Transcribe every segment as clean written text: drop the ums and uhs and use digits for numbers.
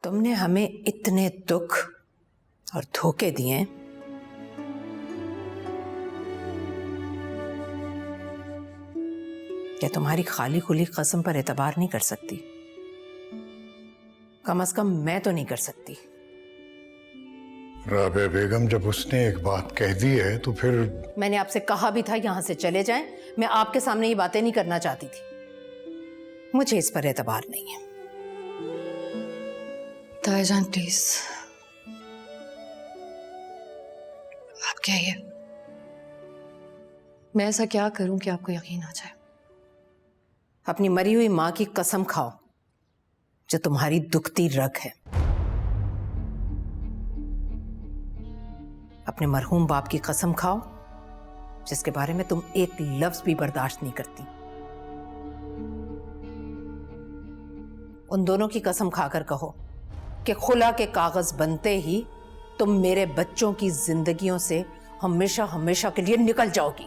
तुमने हमें इतने दुख और धोखे दिए, क्या तुम्हारी खाली खुली कसम पर एतबार नहीं कर सकती? कम से कम मैं तो नहीं कर सकती। राबिया बेगम, जब उसने एक बात कह दी है तो फिर मैंने आपसे कहा भी था यहां से चले जाएं। मैं आपके सामने ये बातें नहीं करना चाहती थी। मुझे इस पर एतबार नहीं है। ताईजान प्लीज, आप कहिए, मैं ऐसा क्या करूं कि आपको यकीन आ जाए? अपनी मरी हुई मां की कसम खाओ जो तुम्हारी दुखती रग है। अपने मरहूम बाप की कसम खाओ जिसके बारे में तुम एक लफ्ज भी बर्दाश्त नहीं करती। उन दोनों की कसम खाकर कहो कि खुला के कागज बनते ही तुम मेरे बच्चों की जिंदगियों से हमेशा हमेशा के लिए निकल जाओगी।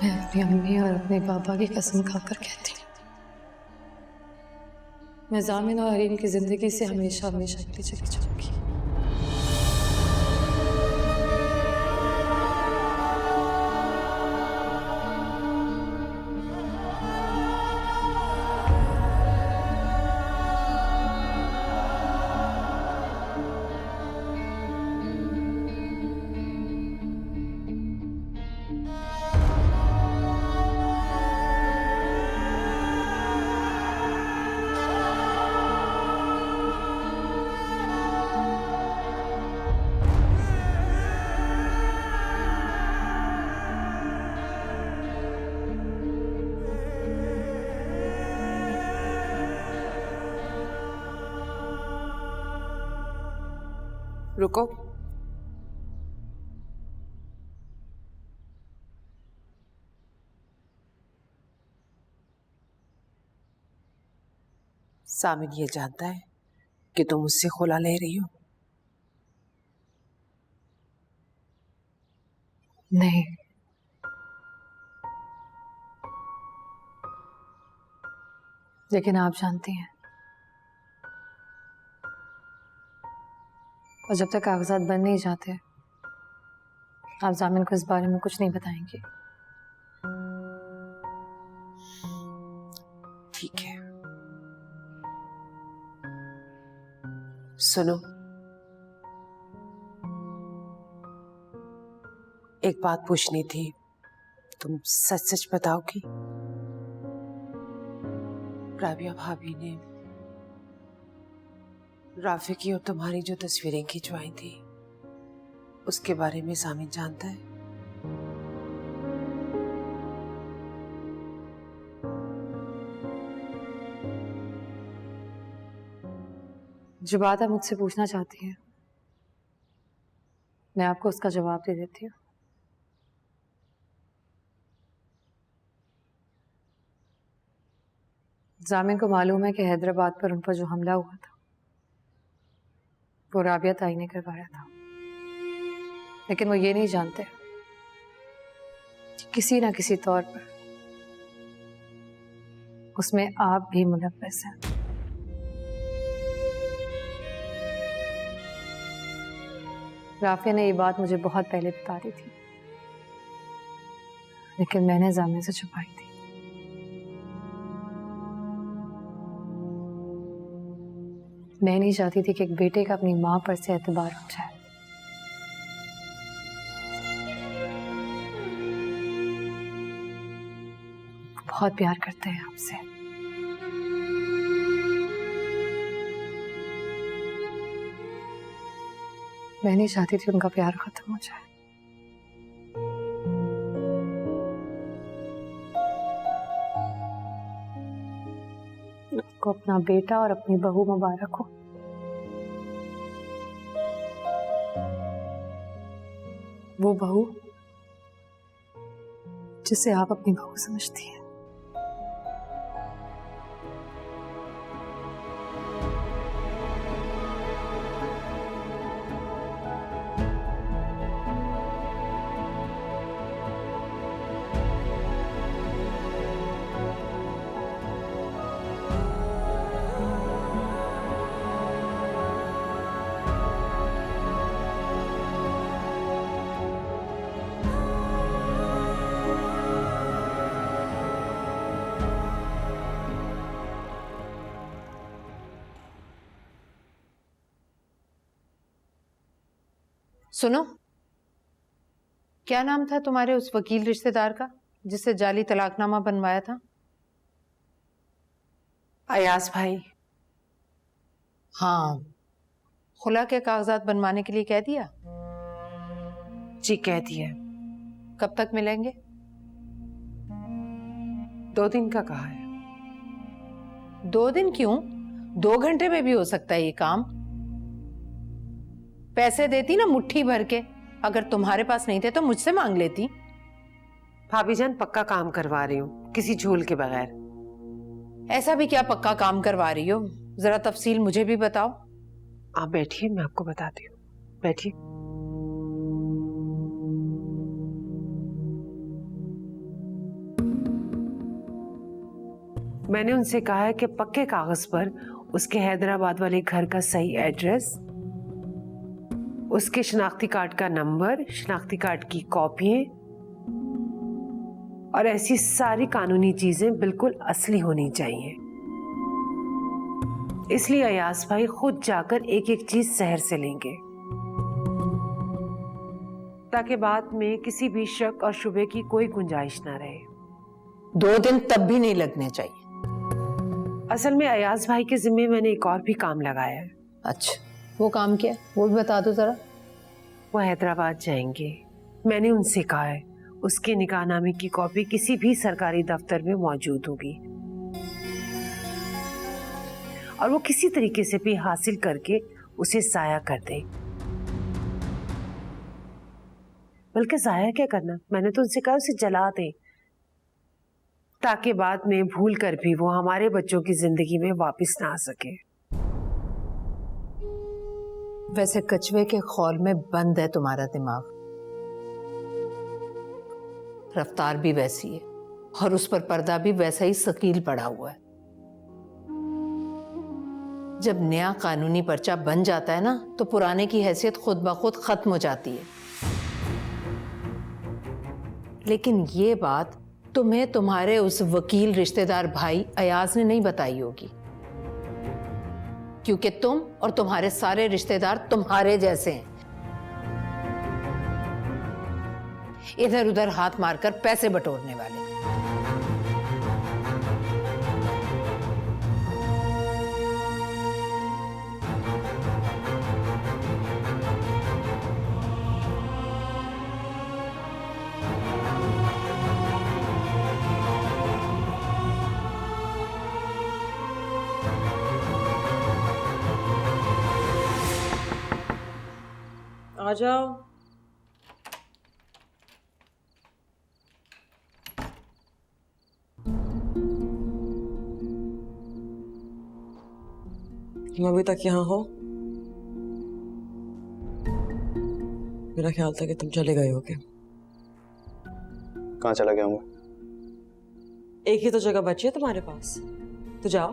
मैं अपनी अम्मी और अपने पापा की कसम खाकर कहती हूँ, मैं जामिन और हरीम की जिंदगी से हमेशा हमेशा के लिए चली जाऊंगी। रुको, सामिन ये जानता है कि तुम मुझसे खुला ले रही हो? नहीं, लेकिन आप जानती हैं, और जब तक कागजात बन नहीं जाते आप जामिन को इस बारे में कुछ नहीं बताएंगी। ठीक है, सुनो, एक बात पूछनी थी, तुम सच सच बताओगी? राबिया भाभी ने राफी की और तुम्हारी जो तस्वीरें खिंचवाई थी उसके बारे में सामिन जानता है? जो बात आप मुझसे पूछना चाहती हैं मैं आपको उसका जवाब दे देती हूँ। जामिन को मालूम है कि हैदराबाद पर उन पर जो हमला हुआ था वो राबिया ताई ने करवाया था, लेकिन वो ये नहीं जानते कि किसी ना किसी तौर पर उसमें आप भी मुलव्वस हैं। राफिया ने ये बात मुझे बहुत पहले बता दी थी, लेकिन मैंने जामिन से छुपाई थी। मैं नहीं चाहती थी कि एक बेटे का अपनी मां पर से एतबार हो जाए। बहुत प्यार करते हैं आपसे। मैं नहीं चाहती थी उनका प्यार खत्म हो जाए। को अपना बेटा और अपनी बहू मुबारक हो। वो बहू जिसे आप अपनी बहू समझती हैं। सुनो, क्या नाम था तुम्हारे उस वकील रिश्तेदार का जिससे जाली तलाकनामा बनवाया था? अयाज भाई। हाँ, खुला के कागजात बनवाने के लिए कह दिया? जी कह दिया। कब तक मिलेंगे? 2 दिन का कहा है। 2 दिन क्यों, 2 घंटे में भी हो सकता है ये काम। पैसे देती ना मुट्ठी भर के, अगर तुम्हारे पास नहीं थे तो मुझसे मांग लेती। भाभी जान पक्का काम करवा रही हूँ, किसी झोल के बगैर। ऐसा भी क्या पक्का काम करवा रही हो, जरा तफसील मुझे भी बताओ। आप बैठिए, मैं आपको बताती हूँ, बैठिए। मैंने उनसे कहा है कि पक्के कागज पर उसके हैदराबाद वाले घर का सही एड्रेस, उसके शनाख्ती कार्ड का नंबर, शनाख्ती कार्ड की कॉपियां और ऐसी सारी कानूनी चीजें बिल्कुल असली होनी चाहिए। इसलिए अयाज भाई खुद जाकर एक एक चीज शहर से लेंगे, ताकि बाद में किसी भी शक और शुबे की कोई गुंजाइश ना रहे। 2 दिन तब भी नहीं लगने चाहिए। असल में अयाज भाई के जिम्मे मैंने एक और भी काम लगाया है। अच्छा, वो काम क्या है, वो भी बता दो जरा। वो हैदराबाद जाएंगे, मैंने उनसे कहा है उसके निकाहनामे की कॉपी किसी भी सरकारी दफ्तर में मौजूद होगी और वो किसी तरीके से भी हासिल करके उसे जाया कर दे। बल्कि जाया क्या करना, मैंने तो उनसे कहा उसे जला दे, ताकि बाद में भूल कर भी वो हमारे बच्चों की जिंदगी में वापस ना आ सके। वैसे कछुए के खौल में बंद है तुम्हारा दिमाग, रफ्तार भी वैसी है और उस पर पर्दा भी वैसा ही सकील पड़ा हुआ है। जब नया कानूनी पर्चा बन जाता है ना, तो पुराने की हैसियत खुद ब खुद खत्म हो जाती है। लेकिन ये बात तुम्हें तुम्हारे उस वकील रिश्तेदार भाई अयाज ने नहीं बताई होगी, क्योंकि तुम और तुम्हारे सारे रिश्तेदार तुम्हारे जैसे हैं, इधर उधर हाथ मारकर पैसे बटोरने वाले। आ जाओ। तुम अभी तक यहाँ हो? मेरा ख्याल था कि तुम चले गए होगे। कहाँ चला गया हूँ? एक ही तो जगह बची है तुम्हारे पास, तो जाओ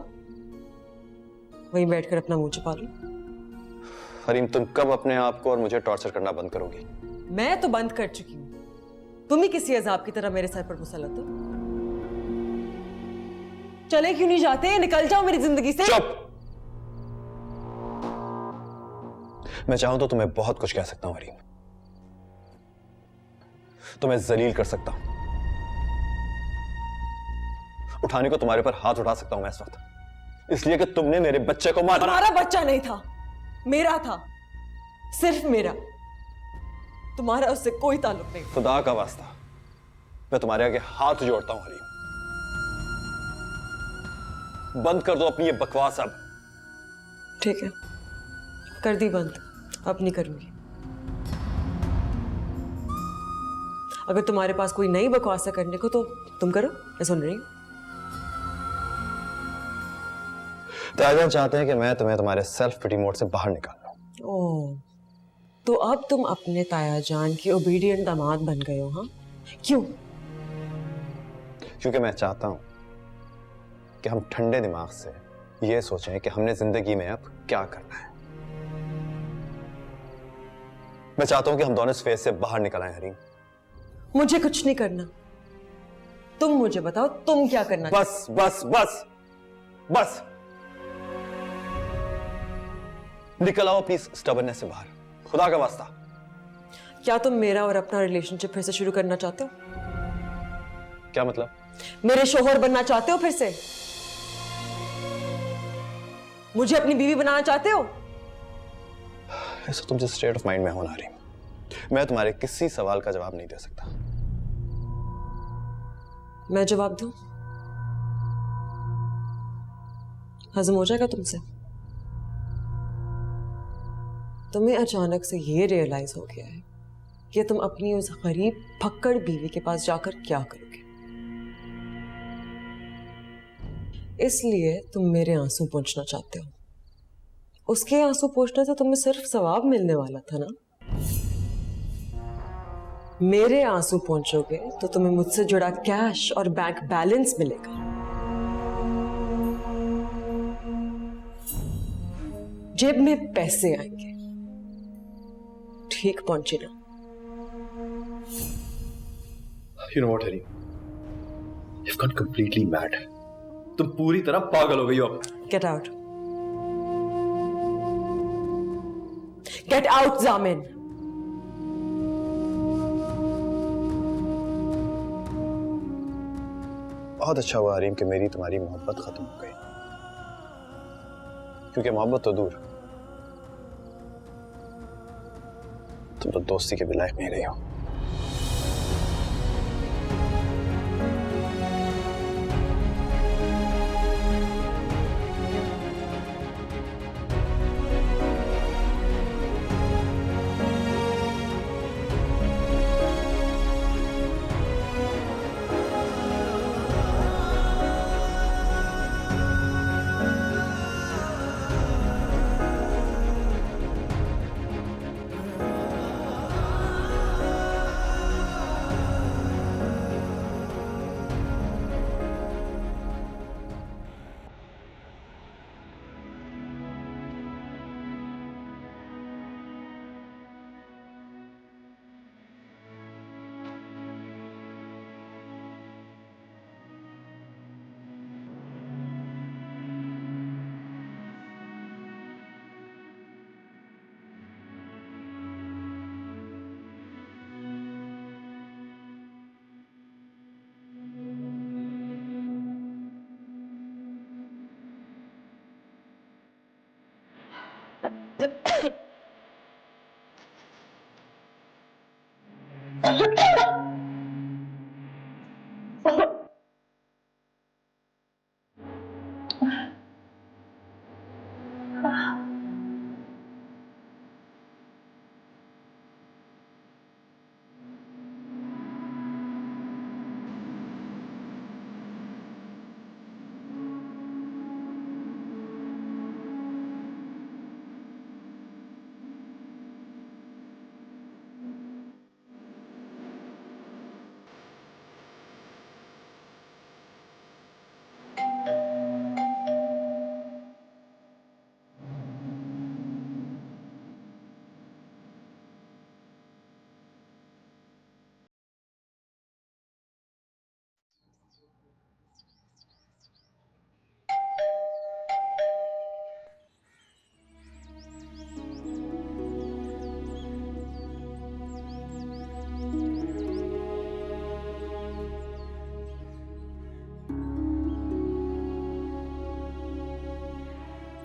वहीं बैठकर अपना मुंह छुपा लो। हरीम, तुम कब अपने आप को और मुझे टॉर्चर करना बंद करोगी? मैं तो बंद कर चुकी हूँ, तुम ही किसी अजाब की तरह मेरे सर पर मुसल्लत हो। चले क्यों नहीं जाते? निकल जाओ मेरी जिंदगी से। चुप! मैं चाहूं तो तुम्हें बहुत कुछ कह सकता हूं हरीम, तुम्हें जलील कर सकता हूं, उठाने को तुम्हारे पर हाथ उठा सकता हूं मैं इस वक्त, इसलिए कि तुमने मेरे बच्चे को मारा। तुम्हारा बच्चा नहीं था, मेरा था, सिर्फ मेरा। तुम्हारा उससे कोई ताल्लुक नहीं। खुदा का वास्ता, मैं तुम्हारे आगे हाथ जोड़ता हूं हरीम, बंद कर दो अपनी ये बकवास अब। ठीक है, कर दी बंद, अब नहीं करूंगी। अगर तुम्हारे पास कोई नई बकवासा करने को तो तुम करो, मैं सुन रही हूं। ताजन चाहते हैं कि मैं तुम्हें तुम्हारे सेल्फ पिटी मोड से बाहर निकाल लूं। ओह, तो अब तुम अपने ताया जान के ओबीडियंट दामाद बन गए हो? हाँ, क्यों? क्योंकि मैं चाहता हूं कि हम ठंडे दिमाग से ये सोचें कि हमने जिंदगी में अब क्या करना है। मैं चाहता हूं कि हम दोनों इस फेज से बाहर निकल आए हरीम। मुझे कुछ नहीं करना, तुम मुझे बताओ तुम क्या करना। बस बस बस बस, निकल आओ अपनी स्टबर्नेस से बाहर, खुदा का वास्ता। क्या तुम मेरा और अपना रिलेशनशिप फिर से शुरू करना चाहते हो? क्या मतलब? मेरे शोहर बनना चाहते हो फिर से? मुझे अपनी बीवी बनाना चाहते हो? ऐसा तुम जिस स्टेट ऑफ माइंड में हो ना रही, मैं तुम्हारे किसी सवाल का जवाब नहीं दे सकता। मैं जवाब दूं? हजम हो जाएगा तुमसे? तुम्हें अचानक से ये रियलाइज हो गया है कि तुम अपनी उस गरीब फक्कड़ बीवी के पास जाकर क्या करोगे, इसलिए तुम मेरे आंसू पोंछना चाहते हो। उसके आंसू पोंछने से तुम्हें सिर्फ सवाब मिलने वाला था ना। मेरे आंसू पोंछोगे तो तुम्हें मुझसे जुड़ा कैश और बैंक बैलेंस मिलेगा। जेब में पैसे आएंगे। ठीक पहुंची ना? You know what, Harry? You've gone completely mad. तुम पूरी तरह पागल हो गई हो। Get out. Get out, जामिन। बहुत अच्छा हुआ हरीम कि मेरी तुम्हारी मोहब्बत खत्म हो गई, क्योंकि मोहब्बत तो दूर, तुम तो दोस्ती के भी लायक नहीं रही हो।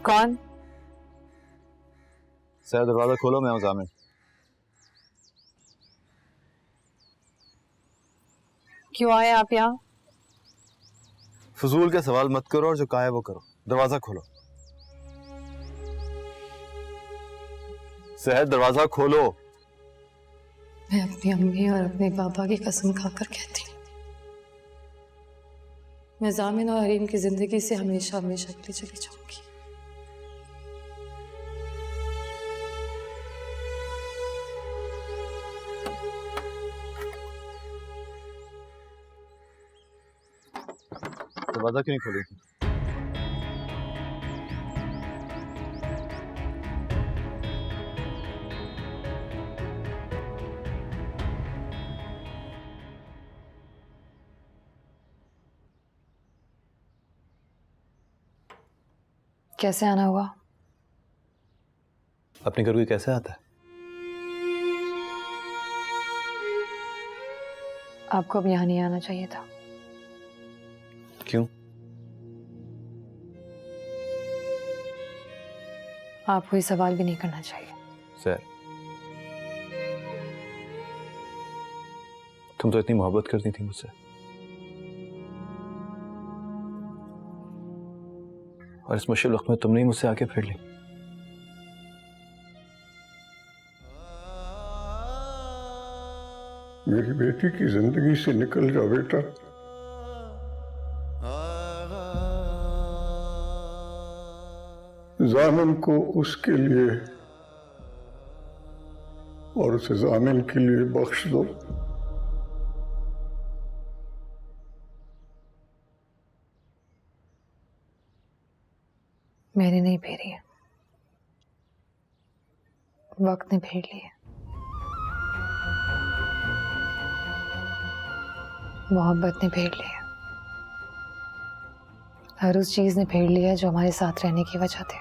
कौन? सर दरवाजा खोलो, मैं हूं जामिन। क्यों आए आप यहाँ? फजूल के सवाल मत करो और जो कहा है वो करो। दरवाजा खोलो। सहर दरवाजा खोलो। मैं अपनी अम्मी और अपने पापा की कसम खाकर कहती हूँ, मैं जामिन और हरीम की जिंदगी से हमेशा हमेशा के लिए चली जाऊंगी। दरवाजा क्यों नहीं खोली? कैसे आना हुआ? अपने घर कोई कैसे आता है? आपको अब यहाँ नहीं आना चाहिए था। क्यों? आपको ये सवाल भी नहीं करना चाहिए। सर, तुम तो इतनी मोहब्बत करती थी मुझसे, और इस मुश्किल वक्त में तुमने ही मुझसे आके फिर ली। मेरी बेटी की जिंदगी से निकल जाओ बेटा। जामिन को उसके लिए और उसे जामिन के लिए बख्श दो। मैंने नहीं फेरी है, वक्त ने फेर ली है, मोहब्बत ने फेर ली है, हर उस चीज ने फेर लिया जो हमारे साथ रहने की वजह थी।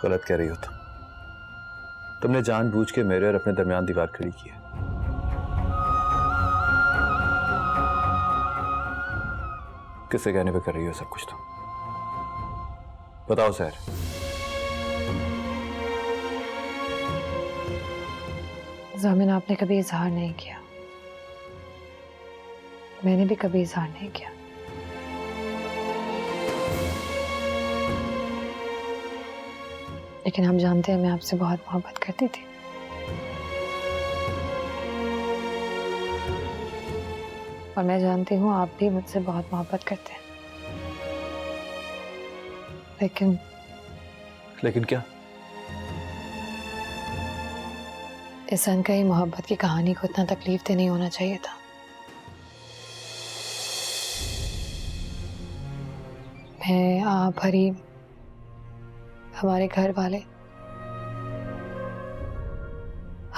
गलत कह रही हो तुमने जानबूझ के मेरे और अपने दरमियान दीवार खड़ी की है। किससे कहने पे कर रही हो सब कुछ? तो बताओ सर। जामिन, आपने कभी इजहार नहीं किया, मैंने भी कभी इजहार नहीं किया। लेकिन हम जानते हैं मैं आपसे बहुत मोहब्बत करती थी। और मैं जानती हूँ आप भी मुझसे बहुत मोहब्बत करते हैं। लेकिन क्या? इस अनकही मोहब्बत की कहानी को इतना तकलीफ दे नहीं होना चाहिए था। मैं, आप, हरी, हमारे घर वाले,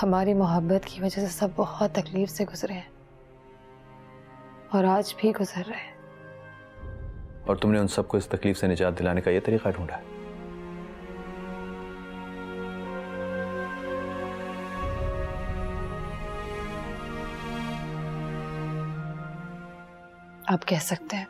हमारी मोहब्बत की वजह से सब बहुत तकलीफ से गुजरे हैं और आज भी गुजर रहे हैं। और तुमने उन सबको इस तकलीफ से निजात दिलाने का यह तरीका ढूंढा है? आप कह सकते हैं।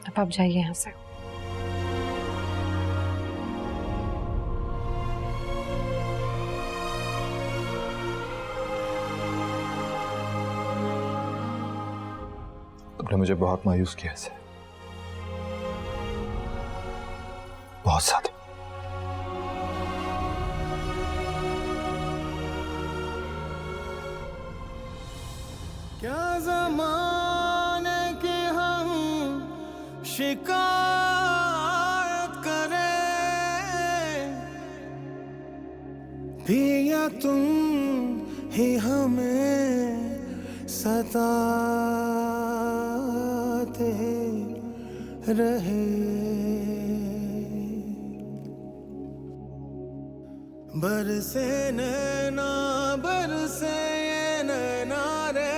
अब आप जाइए यहाँ से। तुमने मुझे बहुत मायूस किया है, बहुत ज्यादा। क्या ज़माने के हम शिकायत करें, पिया तुम ही हमें सताते रहे। बरसे नैना बरसे नैना रे,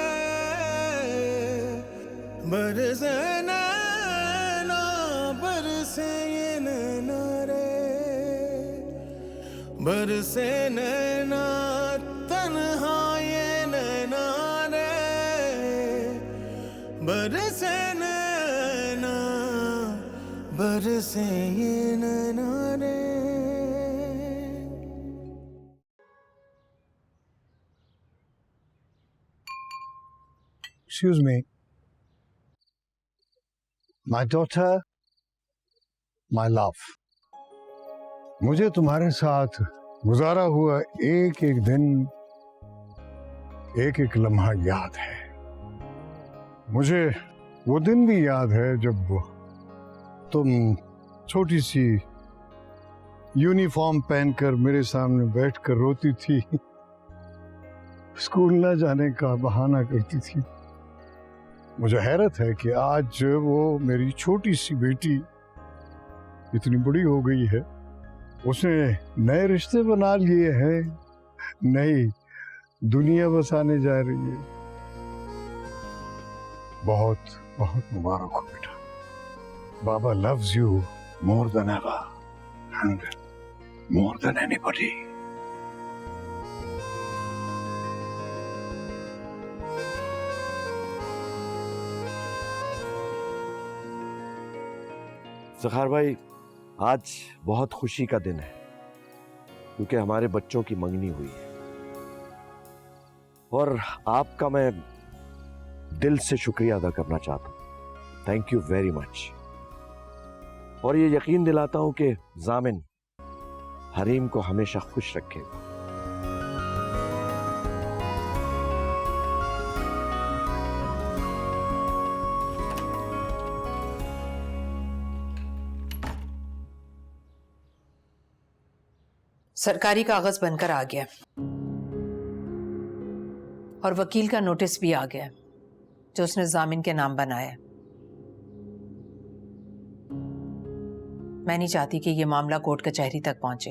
बरसे नैना बरसे नैना रे, बरसे नैना तन्हा ये नैना रे, बरसे नैना बरसे ये नैना रे। Excuse me. My daughter, my love. मुझे तुम्हारे साथ गुजारा हुआ एक एक दिन, एक एक लम्हा याद है। मुझे वो दिन भी याद है जब तुम छोटी सी यूनिफॉर्म पहनकर मेरे सामने बैठकर रोती थी, स्कूल न जाने का बहाना करती थी। मुझे हैरत है कि आज वो मेरी छोटी सी बेटी इतनी बड़ी हो गई है, उसने नए रिश्ते बना लिए हैं, नई दुनिया बसाने जा रही है। बहुत बहुत मुबारक हो बेटा। बाबा loves you more than ever and more than anybody. Zafar भाई, आज बहुत खुशी का दिन है क्योंकि हमारे बच्चों की मंगनी हुई है और आपका मैं दिल से शुक्रिया अदा करना चाहता हूँ। Thank you very much. और ये यकीन दिलाता हूँ कि ज़ामिन हरीम को हमेशा खुश रखेगा। सरकारी कागज बनकर आ गया और वकील का नोटिस भी आ गया जो उसने जामिन के नाम बनाया। मैं नहीं चाहती कि यह मामला कोर्ट कचहरी तक पहुंचे,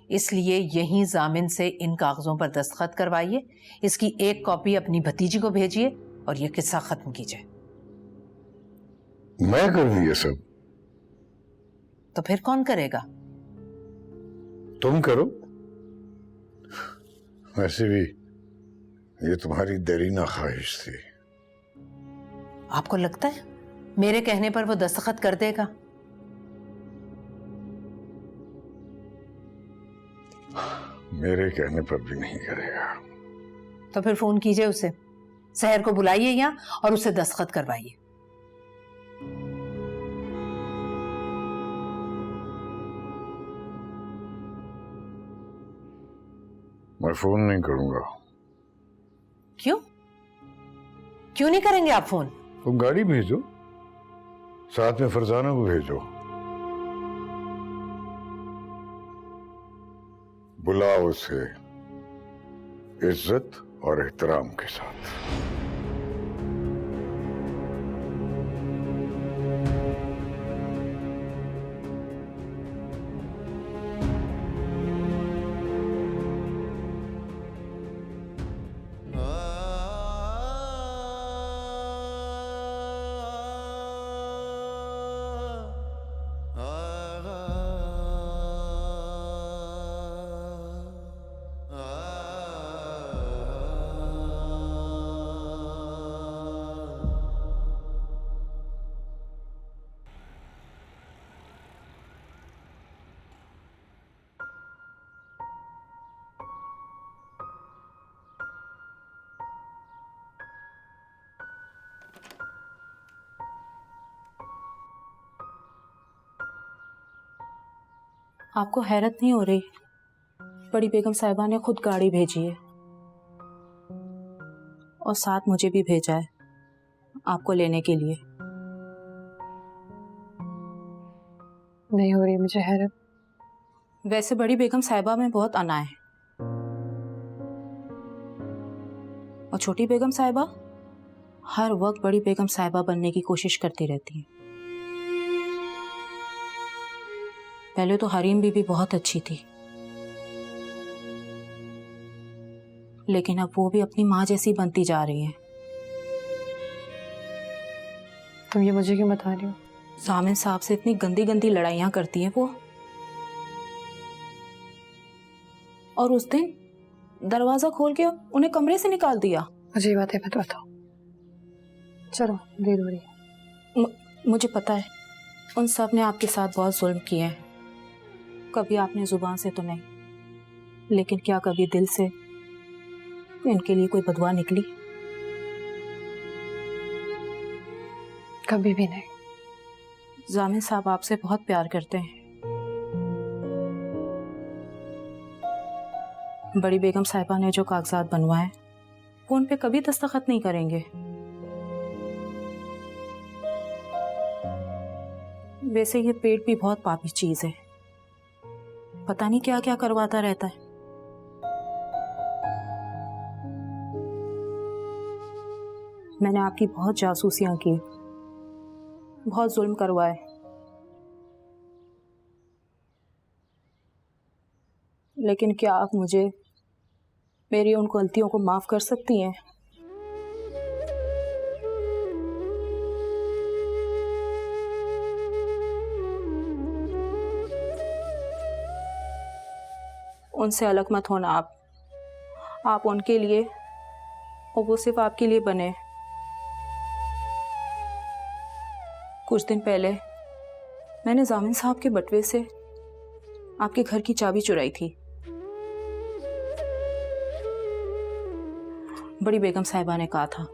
इसलिए यहीं जामिन से इन कागजों पर दस्तखत करवाइए, इसकी एक कॉपी अपनी भतीजी को भेजिए और यह किस्सा खत्म कीजिए। मैं करूं ये सब? तो फिर कौन करेगा? तुम करो। वैसे भी ये तुम्हारी देरीना ख्वाहिश थी। आपको लगता है मेरे कहने पर वो दस्तखत कर देगा? मेरे कहने पर भी नहीं करेगा। तो फिर फोन कीजिए उसे, सहर को बुलाइए यहाँ और उसे दस्तखत करवाइए। मैं फोन नहीं करूंगा। क्यों? क्यों नहीं करेंगे आप फोन? तुम गाड़ी भेजो, साथ में फरजाना को भेजो, बुलाओ उसे इज्जत और एहतराम के साथ। आपको हैरत नहीं हो रही? बड़ी बेगम साहिबा ने खुद गाड़ी भेजी है और साथ मुझे भी भेजा है आपको लेने के लिए। नहीं हो रही मुझे हैरत। वैसे बड़ी बेगम साहिबा में बहुत अना है और छोटी बेगम साहिबा हर वक्त बड़ी बेगम साहिबा बनने की कोशिश करती रहती है। पहले तो हरीम बीबी बहुत अच्छी थी, लेकिन अब वो भी अपनी माँ जैसी बनती जा रही है। तुम ये मुझे क्यों बता रही हो? जामिन साहब से इतनी गंदी गंदी लड़ाइयाँ करती हैं वो। और उस दिन दरवाजा खोल के उन्हें कमरे से निकाल दिया। मुझे ये बातें मत बताओ, चलो देर हो रही है। मुझे पता है उन सब ने आपके साथ बहुत जुल्म किए हैं, कभी आपने जुबान से तो नहीं, लेकिन क्या कभी दिल से इनके लिए कोई बदुआ निकली? कभी भी नहीं। जामिन साहब आपसे बहुत प्यार करते हैं। बड़ी बेगम साहिबा ने जो कागजात बनवाए वो उन पे कभी दस्तखत नहीं करेंगे। वैसे ये पेट भी बहुत पापी चीज है, पता नहीं क्या क्या करवाता रहता है। मैंने आपकी बहुत जासूसियां की, बहुत जुल्म करवाए, लेकिन क्या आप मुझे मेरी उन गलतियों को माफ कर सकती हैं? उनसे अलग मत होना आप उनके लिए और वो सिर्फ आपके लिए बने। कुछ दिन पहले मैंने जामिन साहब के बटुए से आपके घर की चाबी चुराई थी। बड़ी बेगम साहिबा ने कहा था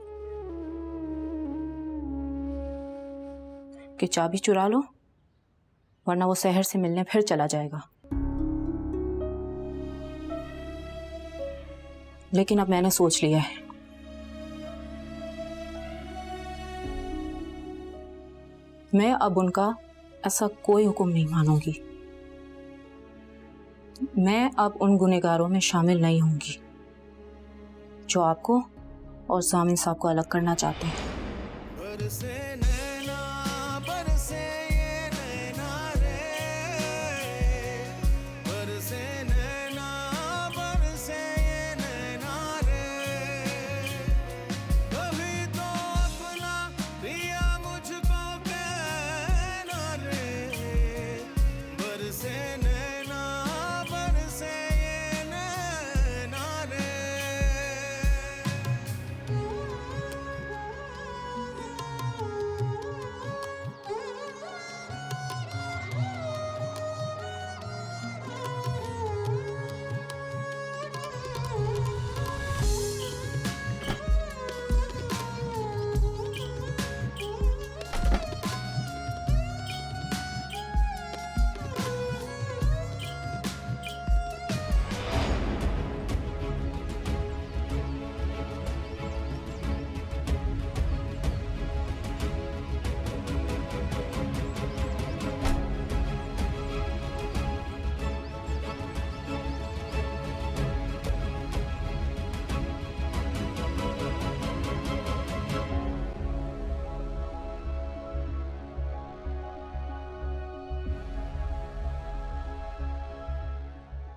कि चाबी चुरा लो वरना वो शहर से मिलने फिर चला जाएगा। लेकिन अब मैंने सोच लिया है, मैं अब उनका ऐसा कोई हुक्म नहीं मानूंगी। मैं अब उन गुनहगारों में शामिल नहीं होंगी जो आपको और जामिन साहब को अलग करना चाहते हैं। बरसे नैना बरसे ये नैना रे, बरसे नैना बरसे ये नैना रे, कभी तो अपना पिया मुझको कहना रे, बरसे नैना बरसे ये नैना रे।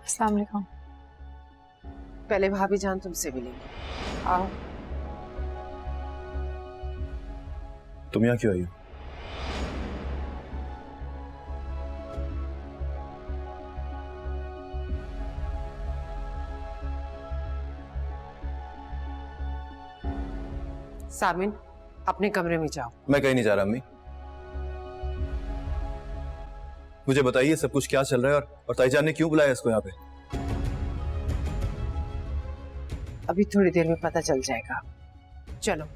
अस्सलाम वालेकुम। पहले भाभी जान तुमसे मिलेंगे, आओ। तुम यहाँ क्यों आई हो? सामिन, अपने कमरे में जाओ। मैं कहीं नहीं जा रहा अम्मी। मुझे बताइए सब कुछ क्या चल रहा है और ताईजान ने क्यों बुलाया इसको यहाँ पे? अभी थोड़ी देर में पता चल जाएगा, चलो।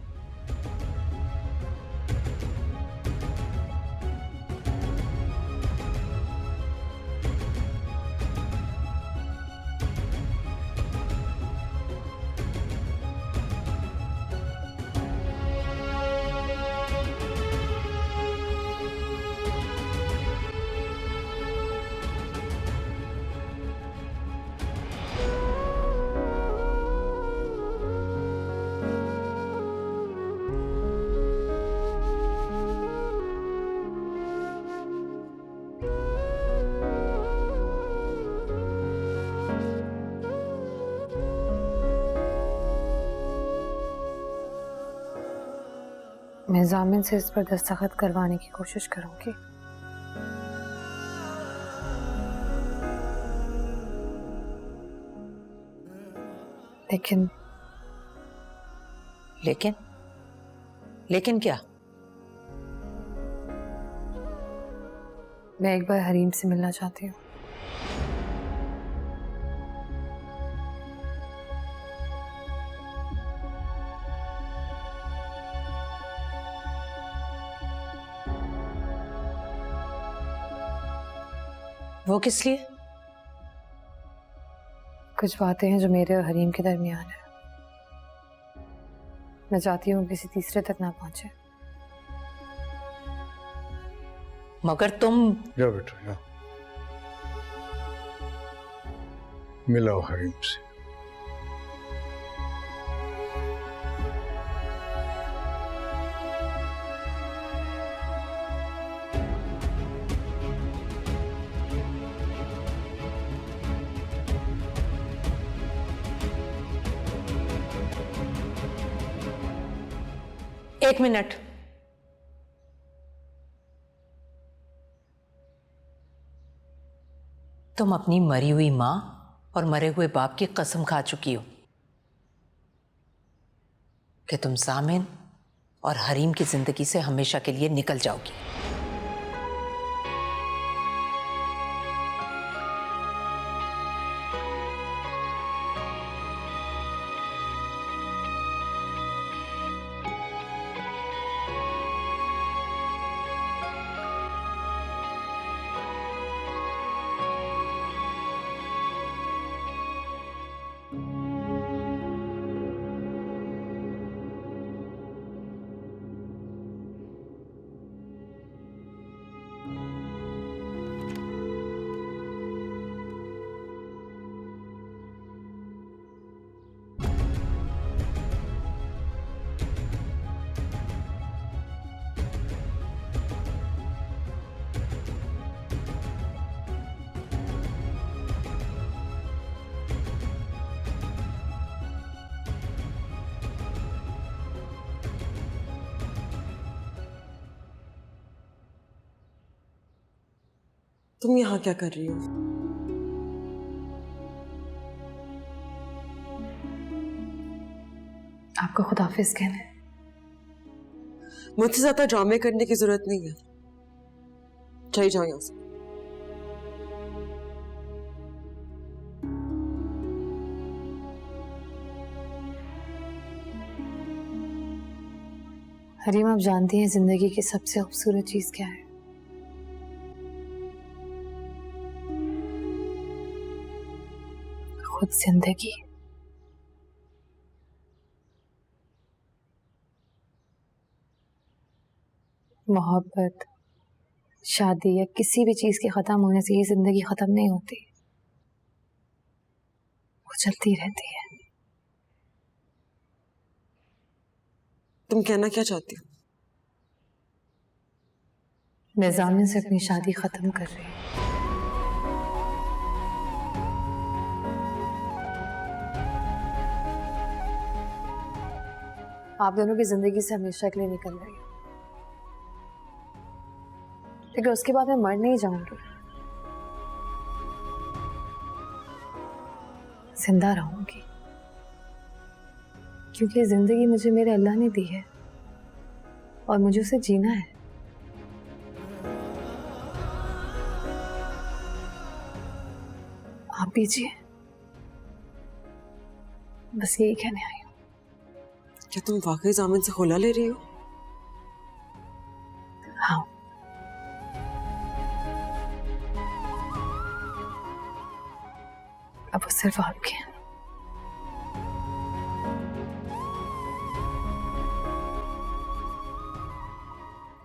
मैं जामिन से इस पर दस्तखत करवाने की कोशिश करूंगी, लेकिन लेकिन क्या? मैं एक बार हरीम से मिलना चाहती हूँ। वो किस लिए? कुछ बातें हैं जो मेरे और हरीम के दरमियान है। मैं चाहती हूँ किसी तीसरे तक ना पहुंचे। मगर तुम जा बेटा जा, मिलाओ हरीम से। एक मिनट। तुम अपनी मरी हुई माँ और मरे हुए बाप की कसम खा चुकी हो कि तुम जामिन और हरीम की जिंदगी से हमेशा के लिए निकल जाओगी। तुम यहाँ क्या कर रही हो? आपको खुदाफिज कहना है। मुझसे ज्यादा ड्रामे करने की जरूरत नहीं है, चली जाओ यहाँ से। हरीम, आप जानती हैं जिंदगी की सबसे खूबसूरत चीज क्या है? खुद जिंदगी। मोहब्बत, शादी या किसी भी चीज के खत्म होने से ये जिंदगी खत्म नहीं होती, वो चलती रहती है। तुम कहना क्या चाहती हो? मैं जामिन से अपनी शादी खत्म कर रही हूँ। आप दोनों की जिंदगी से हमेशा के लिए निकल रही हूँ, लेकिन उसके बाद मैं मर नहीं जाऊंगी, जिंदा रहूंगी, क्योंकि ये जिंदगी मुझे मेरे अल्लाह ने दी है और मुझे उसे जीना है। आप भी जिए, बस यही कहने आई हूँ। क्या तुम वाकई जामिन से खुला ले रही हो? हाँ। अब वो सिर्फ आपके हैं।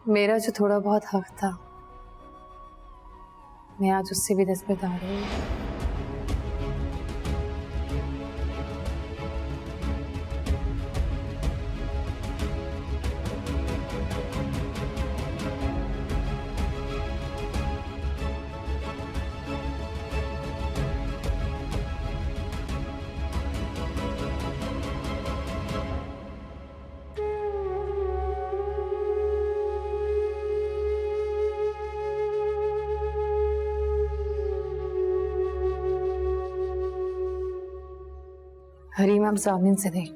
मेरा जो थोड़ा बहुत हक था, मैं आज उससे भी दस्तबरदार हूँ। हरीम, आप जामिन से नहीं,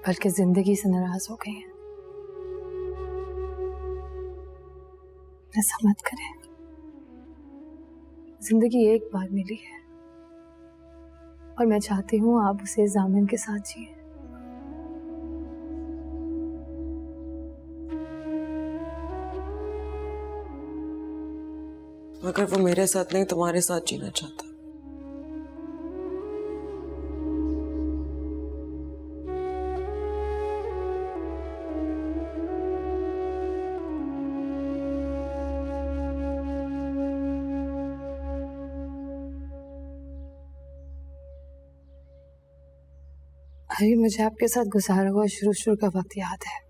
बल्कि जिंदगी से नाराज हो गई हैं। ऐसा मत करें, जिंदगी एक बार मिली है और मैं चाहती हूँ आप उसे जामिन के साथ जिए। अगर वो मेरे साथ नहीं तुम्हारे साथ जीना चाहता, अभी मुझे आपके साथ गुजारा हुआ शुरू का वक्त याद है।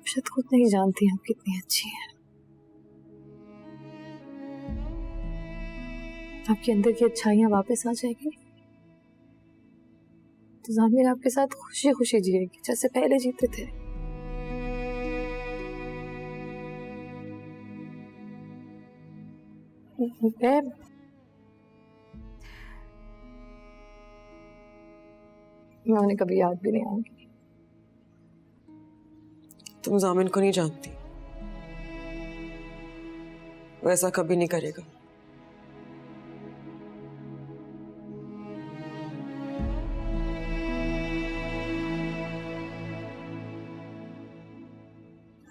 शायद खुद नहीं जानती आप कितनी अच्छी हैं। आपके अंदर की अच्छाइयां वापस आ जाएगी तो जामिर आपके साथ खुशी खुशी जिएगी जैसे पहले जीते थे। मैं उन्हें कभी याद भी नहीं आऊंगी। तुम जामिन को नहीं जानती, वो ऐसा कभी नहीं करेगा।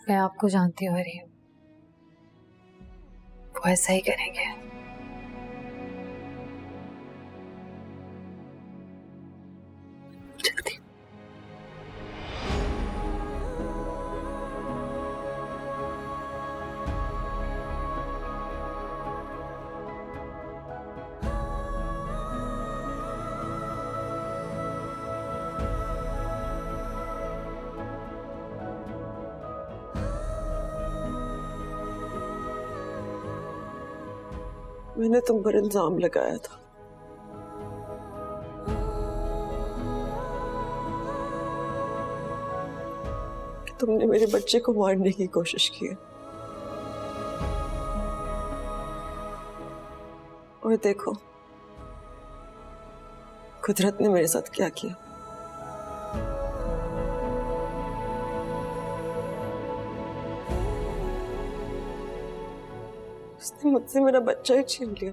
मैं आपको जानती हूँ हरीम, वो ऐसा ही करेंगे। जल्दी। मैंने तुम पर इल्जाम लगाया था, कि तुमने मेरे बच्चे को मारने की कोशिश की है। और देखो कुदरत ने मेरे साथ क्या किया। उसने मुझसे मेरा बच्चा ही छीन लिया।